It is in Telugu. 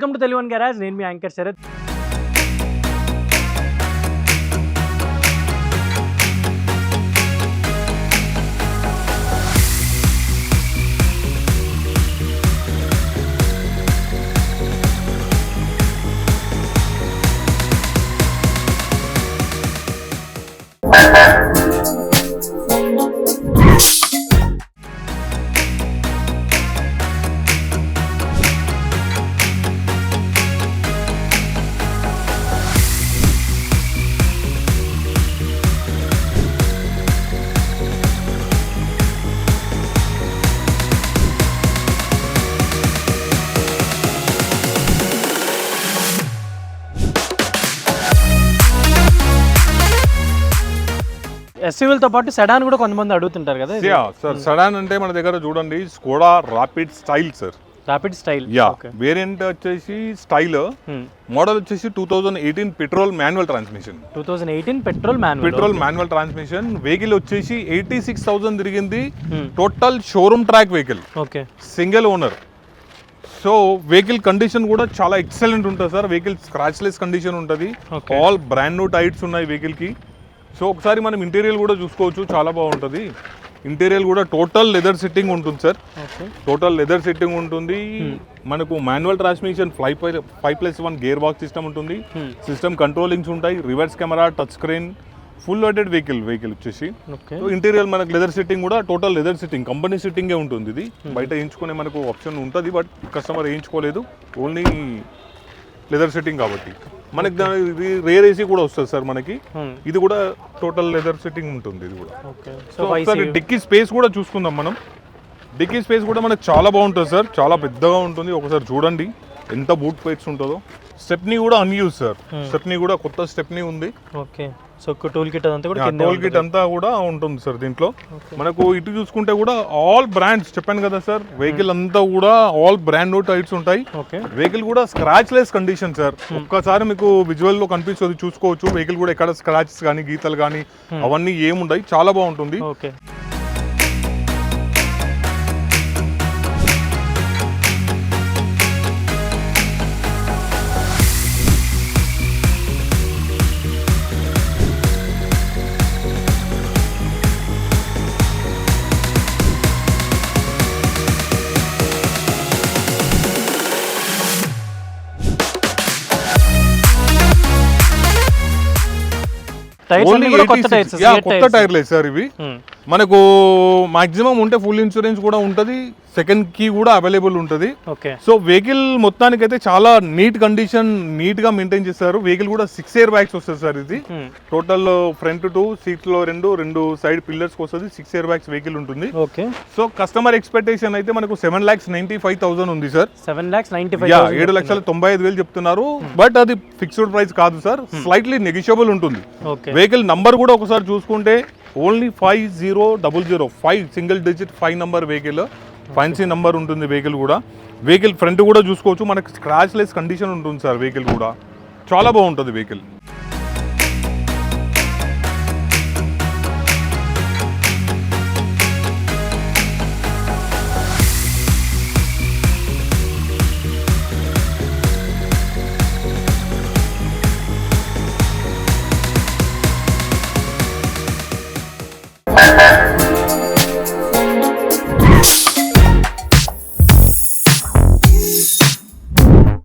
Welcome to Telugu one garage. నేను మీ యాంకర్ శరత్. ఎస్యూవీలతో పాటు సెడాన్ కూడా కొంతమంది అడుగుతుంటారు కదా. సార్ సెడాన్ అంటే మన దగ్గర చూడండి Skoda rapid style sir. Rapid style variant వచ్చేసి స్టైల్ మోడల్ వచ్చేసి 2018 petrol manual transmission. 2018 petrol manual transmission. Vehicle వచ్చేసి 86,000 తిరిగింది. Total showroom track vehicle. Okay, single owner. So vehicle condition కూడా చాలా ఎక్సలెంట్ ఉంటుంది సార్. వెహికల్ స్క్రాచ్లెస్ కండిషన్ ఉంటుంది. ఆల్ బ్రాండ్ న్యూ టైర్స్ ఉన్నాయి వెహికల్ కి. సో ఒకసారి మనం ఇంటీరియర్ కూడా చూసుకోవచ్చు, చాలా బాగుంటుంది. ఇంటీరియర్ కూడా టోటల్ లెదర్ సిట్టింగ్ ఉంటుంది సార్. టోటల్ లెదర్ సిట్టింగ్ ఉంటుంది. మనకు manual transmission 5+1 gear box system ఉంటుంది. సిస్టమ్ కంట్రోలింగ్స్ ఉంటాయి, reverse camera, touch screen, full loaded vehicle వచ్చేసి. సో ఇంటీరియర్ మనకు లెదర్ సిట్టింగ్ కూడా టోటల్ లెదర్ సిట్టింగ్, కంపెనీ సిట్టింగే ఉంటుంది. ఇది బయట వేయించుకునే మనకు ఆప్షన్ ఉంటుంది, బట్ కస్టమర్ వేయించుకోలేదు, ఓన్లీ లెదర్ సిట్టింగ్ కాబట్టి. మనకి ఇది రేర్ ఏసీ కూడా వస్తుంది సార్ మనకి. ఇది కూడా టోటల్ లెదర్ సిట్టింగ్ ఉంటుంది. ఇది కూడా సో ఒకసారి డిక్కీ స్పేస్ కూడా చూసుకుందాం మనం. డిక్కీ స్పేస్ కూడా మనకు చాలా బాగుంటుంది సార్, చాలా పెద్దగా ఉంటుంది. ఒకసారి చూడండి ఎంత బూట్ స్పేస్ ఉంటుందో. స్టెప్నీ కూడా అన్యూజ్ సార్. స్టెప్నీ కూడా కొత్త స్టెప్నీ ఉంది. ఓకే, సో టూల్ కిట్ అంతా కూడా టూల్ కిట్ అంతా కూడా ఉంటుంది సార్ దీంట్లో. మనకు ఇటు చూసుకుంటే కూడా ఆల్ బ్రాండ్స్ చెప్పాను కదా సార్. వెహికల్ అంతా కూడా ఆల్ బ్రాండ్ న్యూ టైర్స్ ఉంటాయి. వెహికల్ కూడా స్క్రాచ్ లెస్ కండిషన్ సార్. ఒక్కసారి మీకు విజువల్ లో కనిపిస్తుంది, చూసుకోవచ్చు. వెహికల్ కూడా ఎక్కడ స్క్రాచెస్ కానీ గీతలు కానీ అవన్నీ ఏముండయి, చాలా బాగుంటుంది. ఓకే, కొత్త టైర్లే సార్ ఇవి. మనకు మాక్సిమం ఉంటే ఫుల్ ఇన్సూరెన్స్ కూడా ఉంటది, సెకండ్ కీ కూడా అవైలబుల్ ఉంటుంది. సో వెహికల్ మొత్తానికి అయితే చాలా నీట్ కండిషన్, నీట్ గా మెయింటైన్ చేస్తారు. వెహికల్ కూడా 6 ఎయిర్ బ్యాగ్స్ వస్తుంది సార్. ఇది టోటల్ ఫ్రంట్ 2 సీట్స్ లో 2 సైడ్ పిల్లర్స్ వస్తుంది. 6 ఎయిర్ బ్యాగ్స్ వెహికల్ ఉంటుంది. సో కస్టమర్ ఎక్స్పెక్టేషన్ అయితే మనకు 7,95,000 ఉంది సార్. 7,95,000 చెప్తున్నారు, బట్ అది ఫిక్స్డ్ ప్రైస్ కాదు సార్, స్లైట్లీ నెగిషియబుల్ ఉంటుంది. వెహికల్ నంబర్ కూడా ఒకసారి చూసుకుంటే only 5005 single digit 5 number vehicle, fancy number ఉంటుంది వెహికల్ కూడా. వెహికల్ ఫ్రంట్ కూడా చూసుకోవచ్చు, మనకి స్క్రాచ్ లెస్ కండిషన్ ఉంటుంది సార్. వెహికల్ కూడా చాలా బాగుంటుంది వెహికల్.